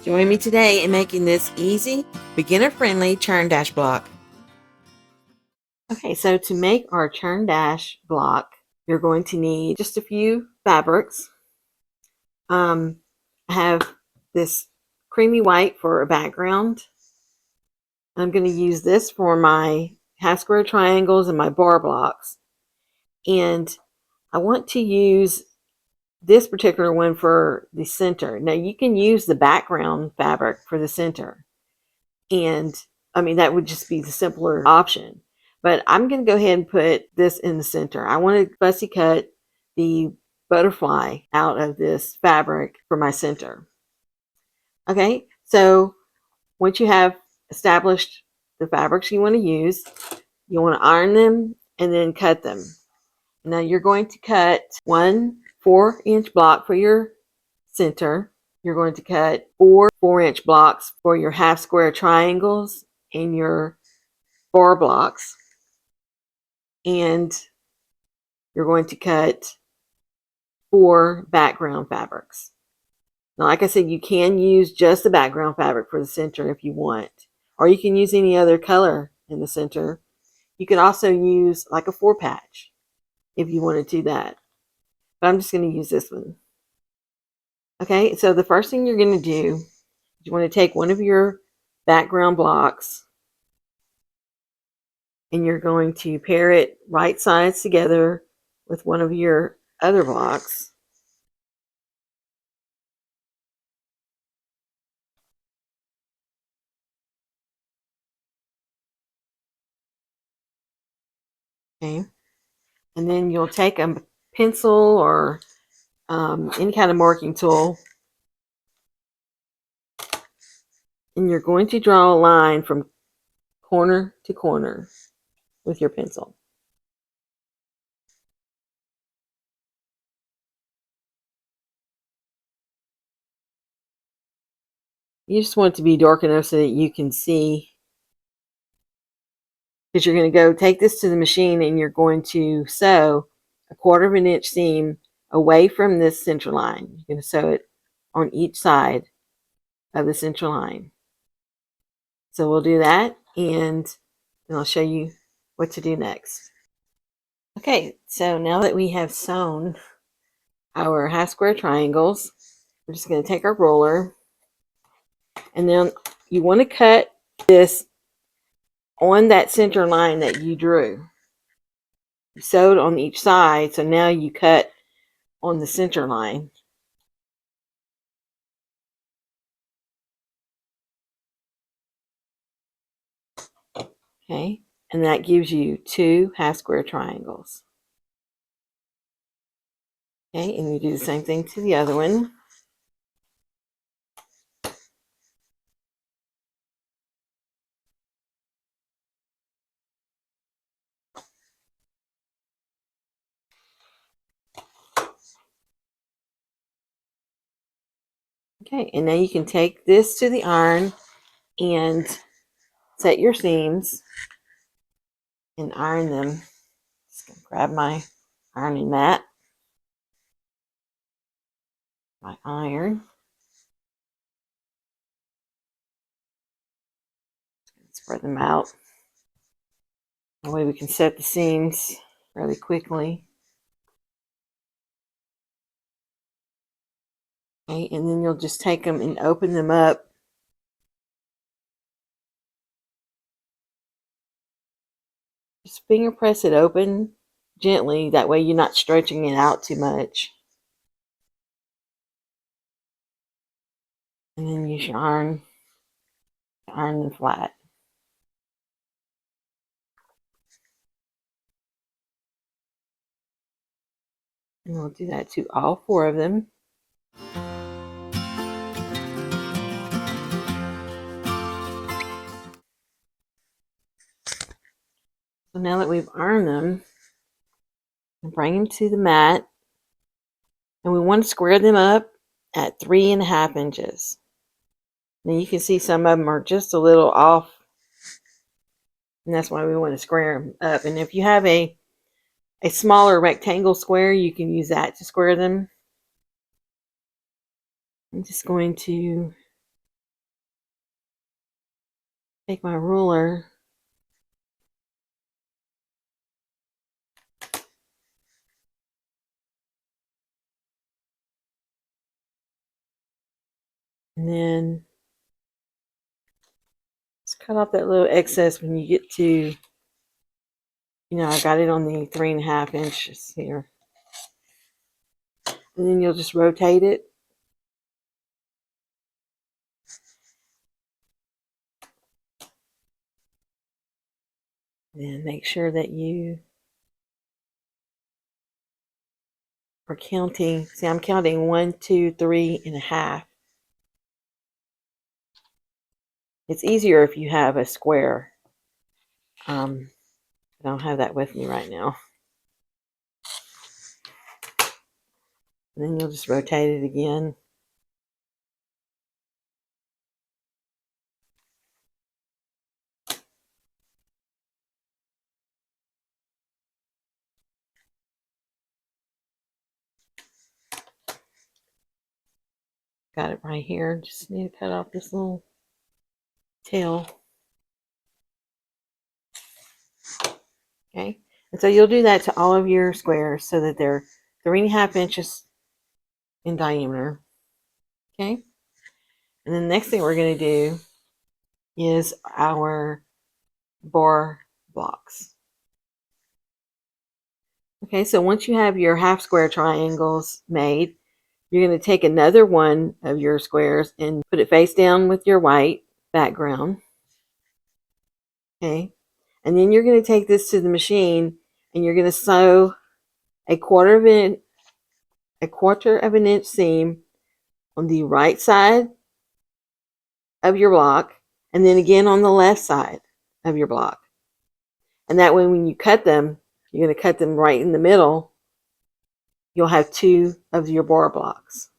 Join me today in making this easy, beginner-friendly churn dash block. Okay, so to make our churn dash block, you're going to need just a few fabrics. I have this creamy white for a background. I'm going to use this for my half square triangles and my bar blocks. And I want to use this particular one for the center. Now you can use the background fabric for the center. And I mean, that would just be the simpler option. But I'm going to go ahead and put this in the center. I want to fussy cut the butterfly out of this fabric for my center. Okay, so once you have established the fabrics you want to use, you want to iron them and then cut them. Now you're going to cut one 4-inch block for your center. You're going to cut 4-inch blocks for your half square triangles and your bar blocks. And you're going to cut 4 background fabrics. Now, like I said, you can use just the background fabric for the center if you want, or you can use any other color in the center. You can also use like a 4-patch if you want to do that. But I'm just going to use this one. Okay, so the first thing you're going to do is you want to take one of your background blocks and you're going to pair it right sides together with one of your other blocks. Okay, and then you'll take a pencil or any kind of marking tool, and you're going to draw a line from corner to corner with your pencil. You just want it to be dark enough so that you can see, because you're going to go take this to the machine and you're going to sew a 1/4 inch seam away from this center line. You're going to sew it on each side of the center line. So we'll do that, and then I'll show you what to do next. Okay, so now that we have sewn our half square triangles, we're just going to take our roller, and then you want to cut this on that center line that you drew. You sewed on each side, so now you cut on the center line. Okay, and that gives you 2 half square triangles. Okay, and you do the same thing to the other one. Okay, and now you can take this to the iron and set your seams and iron them. Just gonna grab my ironing mat, my iron. Spread them out. That way we can set the seams really quickly. Okay, and then you'll just take them and open them up. Just finger press it open gently. That way you're not stretching it out too much. And then use your iron to iron them flat. And we'll do that to all 4 of them. So now that we've ironed them, bring them to the mat, and we want to square them up at 3.5 inches. Now you can see some of them are just a little off, and that's why we want to square them up. And if you have a smaller rectangle square, you can use that to square them. I'm just going to take my ruler and then just cut off that little excess when you get to, I got it on the 3.5 inches here. And then you'll just rotate it. And make sure that you are counting. See, I'm counting 1, 2, 3.5. It's easier if you have a square. I don't have that with me right now. And then you'll just rotate it again. Got it right here. Just need to cut off this little tail. Okay. And so you'll do that to all of your squares so that they're 3.5 inches in diameter. Okay. And then the next thing we're going to do is our bar blocks. Okay, so once you have your half square triangles made, you're going to take another one of your squares and put it face down with your white background. Okay, and then you're going to take this to the machine and you're going to sew a quarter of an inch seam on the right side of your block and then again on the left side of your block. And that way when you cut them, you're going to cut them right in the middle. You'll have 2 of your bar blocks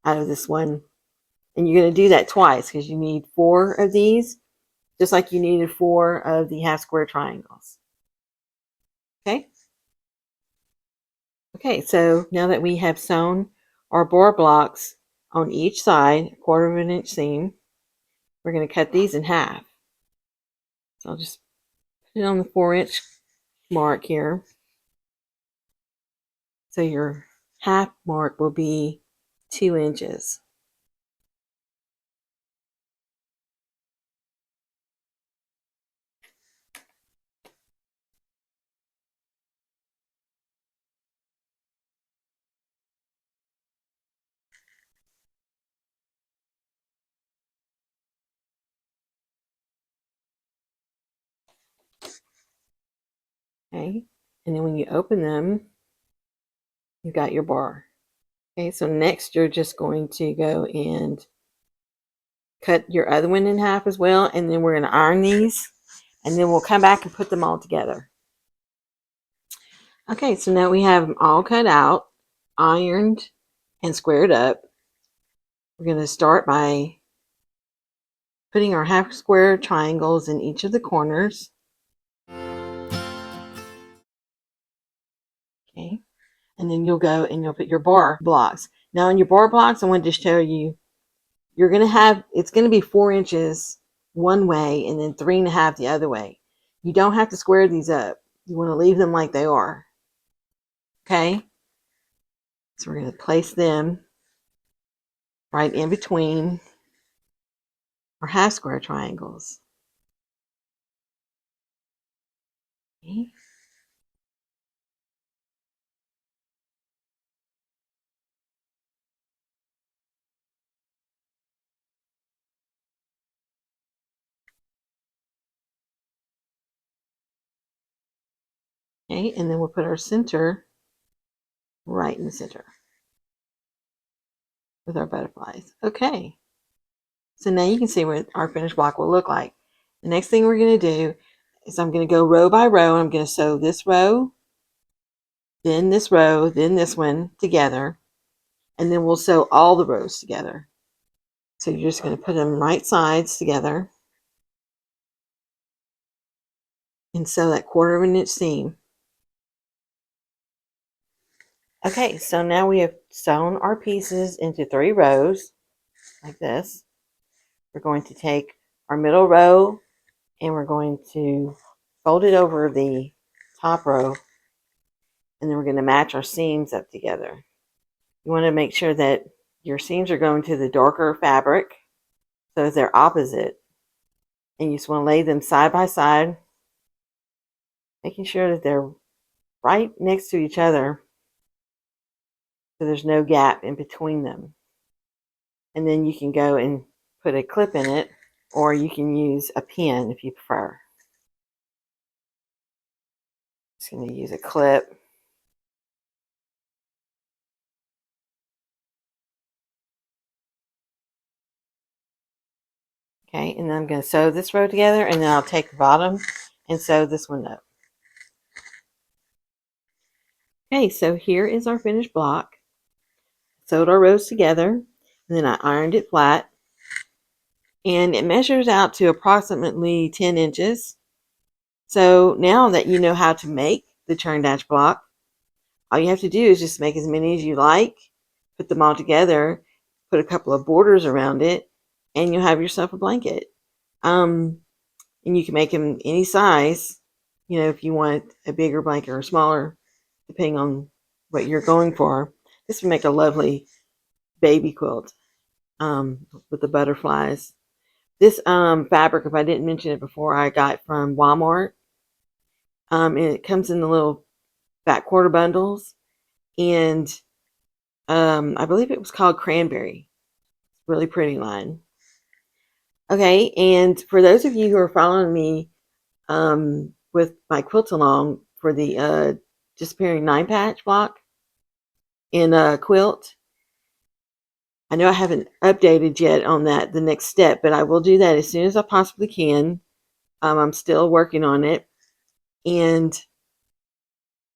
out of this one. And you're going to do that twice because you need 4 of these, just like you needed 4 of the half square triangles. Okay? Okay, so now that we have sewn our bar blocks on each side, a quarter of an inch seam, we're going to cut these in half. So I'll just put it on the 4-inch mark here. So your half mark will be 2 inches. Okay, and then when you open them, you've got your bar. Okay, so next you're just going to go and cut your other one in half as well, and then we're going to iron these, and then we'll come back and put them all together. Okay, so now we have them all cut out, ironed, and squared up. We're going to start by putting our half square triangles in each of the corners. Okay, and then you'll go and you'll put your bar blocks. Now in your bar blocks, I wanted to show you, you're going to have, it's going to be 4 inches one way and then 3.5 the other way. You don't have to square these up. You want to leave them like they are. Okay, so we're going to place them right in between our half square triangles. Okay. Okay, and then we'll put our center right in the center with our butterflies. Okay, so now you can see what our finished block will look like. The next thing we're going to do is I'm going to go row by row. I'm going to sew this row, then this row, then this one together, and then we'll sew all the rows together. So you're just going to put them right sides together and sew that quarter of an inch seam. Okay, so now we have sewn our pieces into 3 rows like this. We're going to take our middle row and we're going to fold it over the top row, and then we're going to match our seams up together. You want to make sure that your seams are going to the darker fabric so they're opposite, and you just want to lay them side by side, making sure that they're right next to each other so there's no gap in between them. And then you can go and put a clip in it, or you can use a pin if you prefer. Just going to use a clip. Okay, and then I'm going to sew this row together, and then I'll take the bottom and sew this one up. Okay, so here is our finished block. Sewed our rows together, and then I ironed it flat. And it measures out to approximately 10 inches. So now that you know how to make the Churn Dash block, all you have to do is just make as many as you like, put them all together, put a couple of borders around it, and you'll have yourself a blanket. And you can make them any size, you know, if you want a bigger blanket or smaller, depending on what you're going for. This would make a lovely baby quilt with the butterflies. This fabric, if I didn't mention it before, I got from Walmart. And it comes in the little fat quarter bundles. And I believe it was called Cranberry. Really pretty line. Okay, and for those of you who are following me with my quilt along for the disappearing 9-patch block in a quilt, I know I haven't updated yet on that, the next step, but I will do that as soon as I possibly can. I'm still working on it. And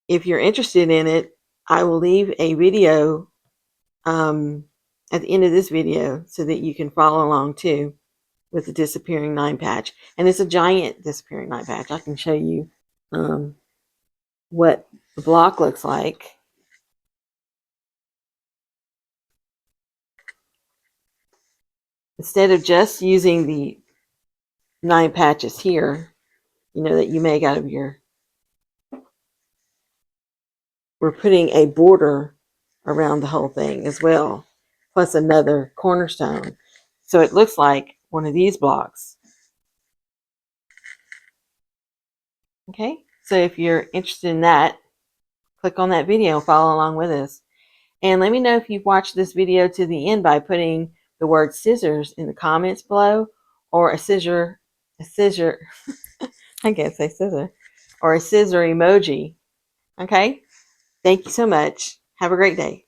if you're interested in it, I will leave a video at the end of this video so that you can follow along too with the disappearing 9-patch. And it's a giant disappearing 9-patch. I can show you what the block looks like. Instead of just using the 9 patches here, you know, that you make out of your, we're putting a border around the whole thing as well, plus another cornerstone. So it looks like one of these blocks. Okay, so if you're interested in that, click on that video, follow along with us. And let me know if you've watched this video to the end by putting the word scissors in the comments below, or a scissor, I can't say scissor, or a scissor emoji. Okay, thank you so much. Have a great day.